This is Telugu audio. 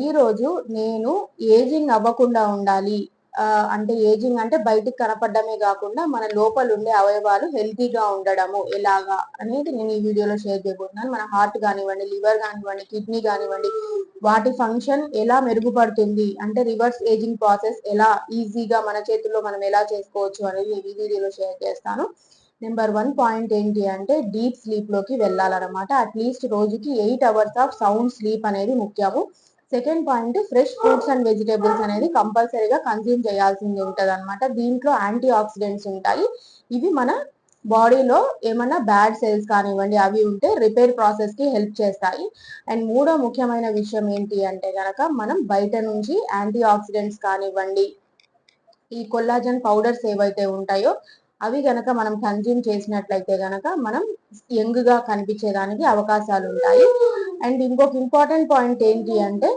ఈ రోజు నేను ఏజింగ్ అవ్వకుండా ఉండాలి. అంటే ఏజింగ్ అంటే బయటికి కనపడడమే గాకుండా మన లోపల ఉండే అవయవాలు హెల్తీగా ఉండడము ఎలాగా అనేది నేను ఈ వీడియోలో షేర్ చేయబోతున్నాను. మన హార్ట్ గానివ్వండి, లివర్ గానివ్వండి, కిడ్నీ గానివ్వండి, వాటి ఫంక్షన్ ఎలా మెరుగుపడుతుంది, అంటే రివర్స్ ఏజింగ్ ప్రాసెస్ ఎలా ఈజీగా మన చేతుల్లో మనం ఎలా చేసుకోవచ్చు అనేది ఈ వీడియోలో షేర్ చేస్తాను. నెంబర్ 1 పాయింట్ ఏంటి అంటే డీప్ స్లీప్ లోకి వెళ్ళాలన్నమాట. అట్లీస్ట్ రోజుకి 8 అవర్స్ ఆఫ్ సౌండ్ స్లీప్ అనేది ముఖ్యము. Second point fresh fruits and vegetables అనేది కంపల్సరీగా కన్జ్యూమ్ చేయాల్సింది ఉంటది అనమాట. దీంట్లో యాంటీ ఆక్సిడెంట్స్ ఉంటాయి. ఇవి మన బాడీలో ఏమన్నా బ్యాడ్ సెల్స్ కానివ్వండి అవి ఉంటే రిపేర్ ప్రాసెస్ కి హెల్ప్ చేస్తాయి. అండ్ మూడో ముఖ్యమైన విషయం ఏంటి అంటే గనక మనం బయట నుంచి యాంటీ ఆక్సిడెంట్స్ కానివ్వండి, ఈ కొల్లాజన్ పౌడర్స్ ఏవైతే ఉంటాయో అవి గనక మనం కన్జ్యూమ్ చేసినట్లయితే గనక మనం యంగ్ గా కనిపించేదానికి అవకాశాలు ఉంటాయి. అండ్ ఇంకొక ఇంపార్టెంట్ పాయింట్ ఏంటి అంటే